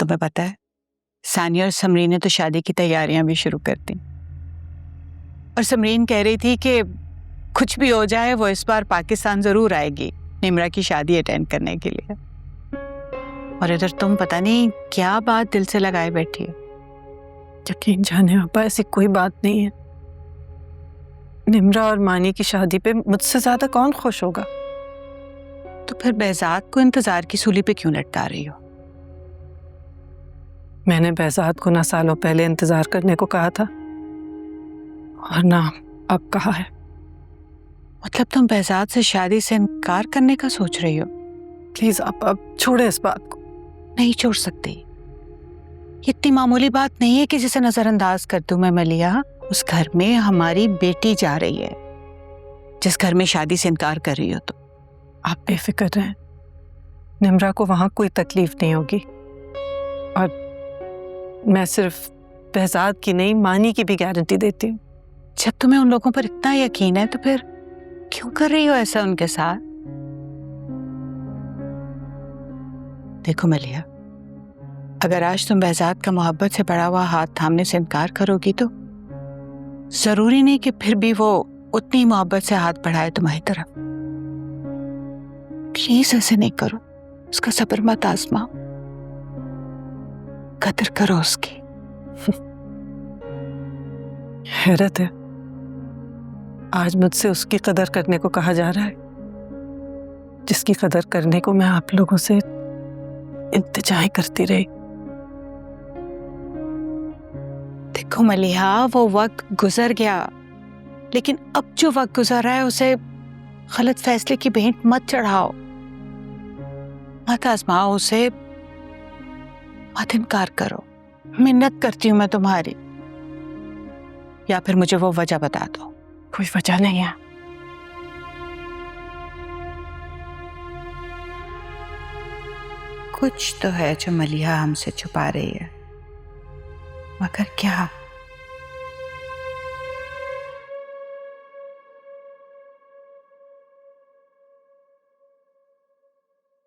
तुम्हें पता है, सानिया और समरीन ने तो शादी की तैयारियां भी शुरू कर दी। और समरीन कह रही थी कि कुछ भी हो जाए वो इस बार पाकिस्तान जरूर आएगी निम्रा की शादी अटेंड करने के लिए। और इधर तुम पता नहीं क्या बात दिल से लगाए बैठी है। यकीन जाने आपा, ऐसी कोई बात नहीं है। निम्रा और मानी की शादी पे मुझसे ज्यादा कौन खुश होगा? तो फिर बेहजाद को इंतजार की सूली पे क्यों लटका रही हो? मैंने बेहजाद को ना सालों पहले इंतजार करने को कहा था और ना अब कहा है। मतलब तुम बेहजाद से शादी से इनकार करने का सोच रही हो? प्लीज आप अब छोड़े इस बात को। नहीं छोड़ सकती। इतनी मामूली बात नहीं है कि जिसे नजरअंदाज कर दूं मैं मलिया। उस घर में हमारी बेटी जा रही है, जिस घर में शादी से इनकार कर रही हो तो। आप बेफिक्र रहें, निम्रा को वहां कोई तकलीफ नहीं होगी। और मैं सिर्फ बेहजाद की नहीं, मानी की भी गारंटी देती हूँ। जब तुम्हें उन लोगों पर इतना यकीन है तो फिर क्यों कर रही हो ऐसा उनके साथ? देखो मलिया, अगर आज तुम बेहजाद का मोहब्बत से बढ़ा हुआ हाथ थामने से इनकार करोगी तो जरूरी नहीं कि फिर भी वो उतनी मोहब्बत से हाथ बढ़ाए तुम्हारी तरफ। प्लीज ऐसे नहीं करो, उसका सब्र मत आजमाओ, कदर करो उसकी। हैरत है, आज मुझसे उसकी कदर करने को कहा जा रहा है जिसकी कदर करने को मैं आप लोगों से इंतजार करती रही। देखो मलिहा, वो वक्त गुजर गया, लेकिन अब जो वक्त गुजर रहा है उसे गलत फैसले की भेंट मत चढ़ाओ, मत आजमाओ उसे, मत इनकार करो। मिन्नत करती हूं मैं तुम्हारी। या फिर मुझे वो वजह बता दो। कोई वजह नहीं है। कुछ तो है जो मलिहा हमसे छुपा रही है, मगर क्या?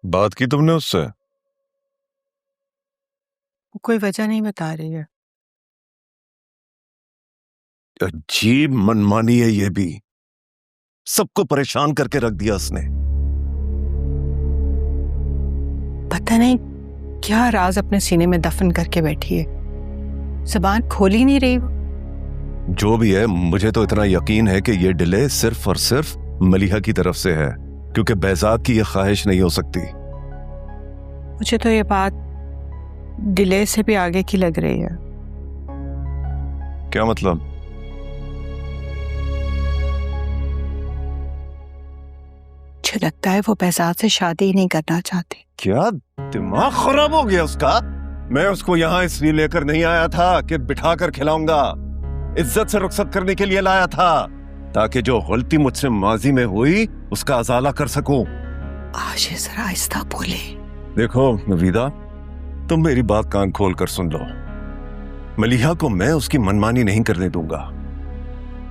बात की तुमने उससे? वो कोई वजह नहीं बता रही है। अजीब मनमानी है ये भी, सबको परेशान करके रख दिया उसने। पता नहीं क्या राज अपने सीने में दफन करके बैठी है, जुबान खोल ही नहीं रही वो। जो भी है, मुझे तो इतना यकीन है कि ये डिले सिर्फ और सिर्फ मलिहा की तरफ से है, क्योंकि बेहजाद की ये ख्वाहिश नहीं हो सकती। मुझे तो ये बात डिले से भी आगे की लग रही है। क्या मतलब? मुझे लगता है वो बेहजाद से शादी ही नहीं करना चाहती। क्या दिमाग खराब हो गया उसका? मैं उसको यहाँ इसलिए लेकर नहीं आया था कि बिठाकर खिलाऊंगा, इज्जत से रुखसत करने के लिए लाया था, ताकि जो गलती मुझसे माजी में हुई उसका अजाला कर सकूं। आज जरा आहिस्ता बोले। देखो नवीदा, तुम मेरी बात कान खोल कर सुन लो। मलिहा को मैं उसकी मनमानी नहीं करने दूंगा।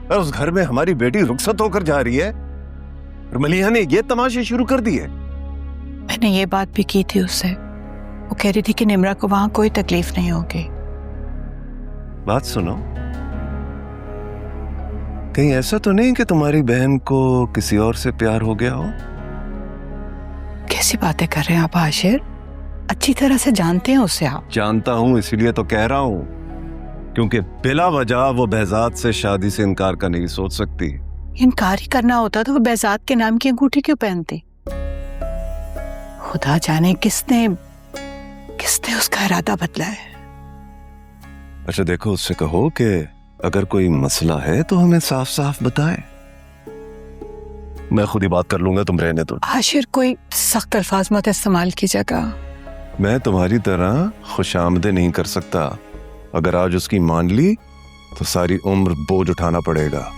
और उस घर में हमारी बेटी रुखसत होकर जा रही है और मलिहा ने ये तमाशे शुरू कर दिए। मैंने ये बात भी की थी उससे, वो कह रही थी कि निम्रा को वहां कोई तकलीफ नहीं होगी। बात सुनो, कहीं ऐसा तो नहीं कि तुम्हारी बहन को किसी और से प्यार हो गया हो? कैसी बातें कर रहे हैं आप आशिर? अच्छी तरह से जानते हैं उसे आप। जानता हूं, इसीलिए तो कह रहा हूं, क्योंकि बिला वजह वो बेहजाद से शादी से इनकार का नहीं सोच सकती। इनकार ही करना होता तो वो बेहजाद के नाम की अंगूठी क्यों पहनती? खुदा जाने किसने उसका इरादा बदला है। अच्छा देखो, उससे कहो कि अगर कोई मसला है तो हमें साफ साफ बताए, मैं खुद ही बात कर लूंगा, तुम रहने दो। आशिर, कोई सख्त अल्फाज मत इस्तेमाल कीजिएगा। मैं तुम्हारी तरह खुशामदे नहीं कर सकता। अगर आज उसकी मान ली तो सारी उम्र बोझ उठाना पड़ेगा।